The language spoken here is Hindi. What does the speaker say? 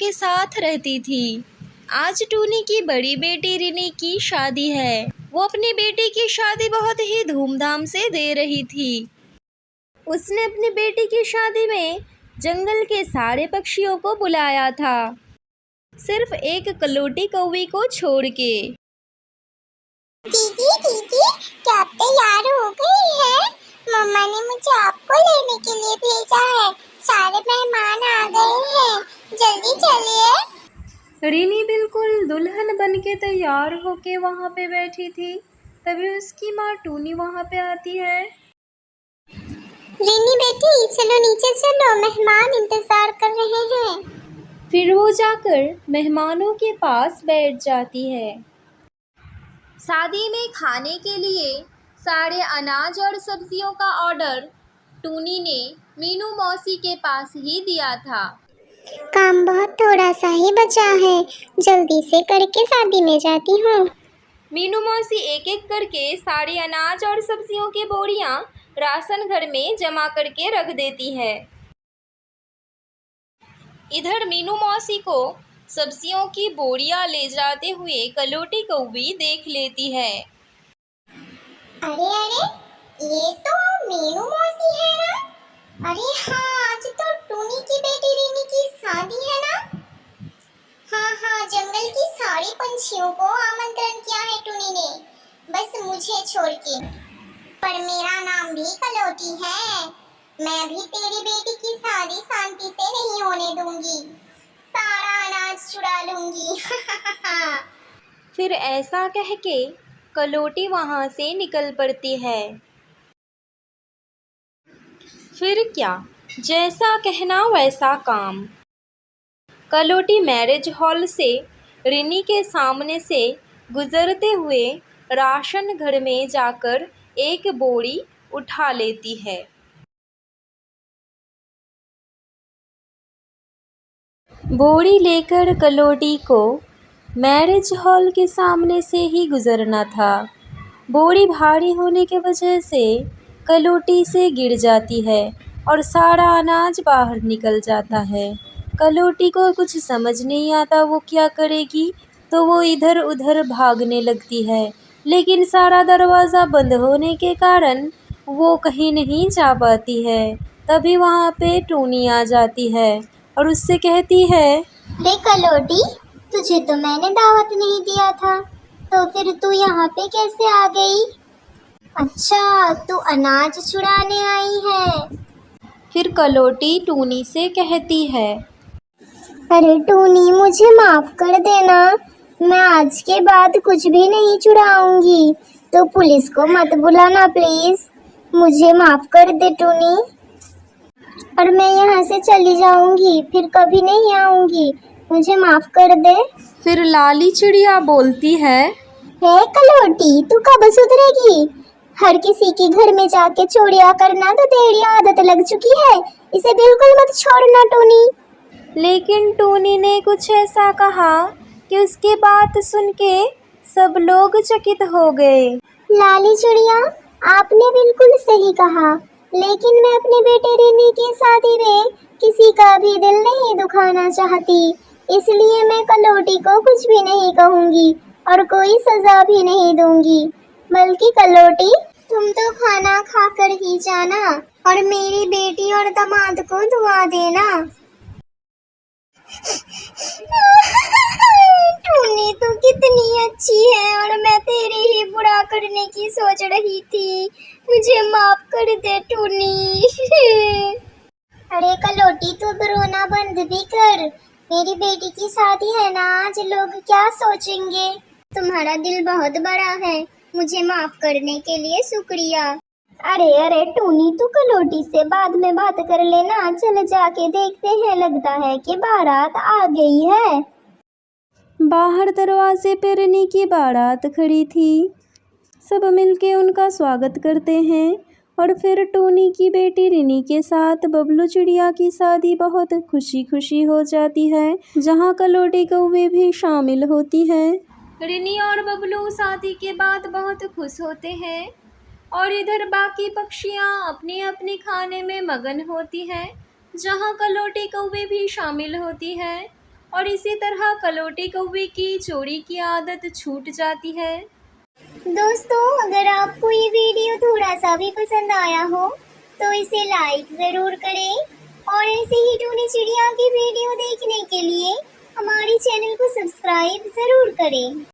के साथ रहती थी। आज टूनी की बड़ी बेटी रिनी की शादी है। वो अपनी बेटी की शादी बहुत ही धूमधाम से दे रही थी। उसने अपनी बेटी की शादी में जंगल के सारे पक्षियों को बुलाया था, सिर्फ एक कलोटी कौवी को छोड़ के। दीदी दीदी, क्या आप तैयार हो गई हैं? मम्मा ने मुझे आपको लेने के लिए भेजा है। सारे मेहमान आ गए हैं, जल्दी चलिए। रिनी बिल्कुल दुल्हन बनके तैयार होके वहाँ पे बैठी थी। तभी उसकी माँ टूनी वहाँ पे आती है। रिनी बेटी, चलो नीचे चलो, मेहमान इंतजार कर रहे हैं। फिर वो जाकर मेहमानों के पास बैठ जाती है। शादी में खाने के लिए सारे अनाज और सब्जियों का ऑर्डर टूनी ने मीनू मौसी के पास ही दिया था। काम बहुत थोड़ा सा ही बचा है, जल्दी से करके शादी में जाती हूँ। मीनू मौसी एक एक करके सारे अनाज और सब्जियों की बोरियां राशन घर में जमा करके रख देती है। इधर मीनू मौसी को सब्जियों की बोरियां ले जाते हुए कलोटी कौवी देख लेती है। अरे अरे, ये तो मीनू मौसी है ना? अरे हाँ, आज तो टूनी की बेटी रिनी की शादी है ना? हाँ हाँ, जंगल की सारी पंछियों को आमंत्रण किया है टूनी ने, बस मुझे छोड़ के। पर मेरा नाम भी कलोटी है। मैं भी तेरी बेटी की शादी शांति से नहीं होने दूंगी, सारा अनाज चुरा लूंगी। फिर ऐसा कह के कलोटी वहाँ से निकल पड़ती है। फिर क्या, जैसा कहना वैसा काम। कलोटी मैरिज हॉल से रिनी के सामने से गुजरते हुए राशन घर में जाकर एक बोरी उठा लेती है। बोरी लेकर कलोटी को मैरिज हॉल के सामने से ही गुजरना था। बोरी भारी होने के वजह से कलोटी से गिर जाती है और सारा अनाज बाहर निकल जाता है। कलोटी को कुछ समझ नहीं आता वो क्या करेगी, तो वो इधर उधर भागने लगती है, लेकिन सारा दरवाज़ा बंद होने के कारण वो कहीं नहीं जा पाती है। तभी वहाँ पे टूनी आ जाती है और उससे कहती है, अरे कलोटी, तुझे तो मैंने दावत नहीं दिया था, तो फिर तू यहाँ पे कैसे आ गई? अच्छा, तू अनाज चुराने आई है। फिर कलोटी टूनी से कहती है, अरे टूनी, मुझे माफ कर देना, मैं आज के बाद कुछ भी नहीं चुराऊंगी। तो पुलिस को मत बुलाना प्लीज, मुझे माफ कर दे टूनी। और मैं यहाँ से चली जाऊंगी, फिर कभी नहीं आऊंगी, मुझे माफ कर दे। फिर लाली चिड़िया बोलती है, हे कलोटी, तू कब सुधरेगी? हर किसी के घर में जाके चोरियां करना तो तेरी आदत लग चुकी है, इसे बिल्कुल मत छोड़ना टूनी। लेकिन टूनी ने कुछ ऐसा कहा कि उसकी बात सुन के सब लोग चकित हो गए। लाली चिड़िया, आपने बिल्कुल सही कहा, लेकिन मैं अपने बेटे रिनी की शादी में किसी का भी दिल नहीं दुखाना चाहती, इसलिए मैं कलोटी को कुछ भी नहीं कहूँगी और कोई सजा भी नहीं दूंगी। बल्कि कलोटी, तुम तो खाना खाकर ही जाना और मेरी बेटी और दामाद को दुआ देना। टूनी तो कितनी अच्छी है और मैं तेरे ही बुरा करने की सोच रही थी, मुझे माफ कर दे टूनी। अरे कलोटी, तू अब रोना बंद भी कर, मेरी बेटी की शादी है ना आज, लोग क्या सोचेंगे? तुम्हारा दिल बहुत बड़ा है, मुझे माफ करने के लिए शुक्रिया। अरे अरे टूनी, तू कलोटी से बाद में बात कर लेना, चल जाके देखते हैं, लगता है कि बारात आ गई है। बाहर दरवाजे पे रिनी की बारात खड़ी थी। सब मिलके उनका स्वागत करते हैं और फिर टूनी की बेटी रिनी के साथ बबलू चिड़िया की शादी बहुत खुशी खुशी हो जाती है, जहाँ कलोटी कौवे भी शामिल होती है। रिनी और बबलू शादी के बाद बहुत खुश होते हैं और इधर बाकी पक्षियाँ अपने अपने खाने में मगन होती हैं, जहाँ कलोटी कौवे भी शामिल होती है और इसी तरह कलोटी कौवे की चोरी की आदत छूट जाती है। दोस्तों, अगर आपको ये वीडियो थोड़ा सा भी पसंद आया हो तो इसे लाइक ज़रूर करें और ऐसे ही टूनी चिड़िया की वीडियो देखने के लिए हमारे चैनल को सब्सक्राइब ज़रूर करें।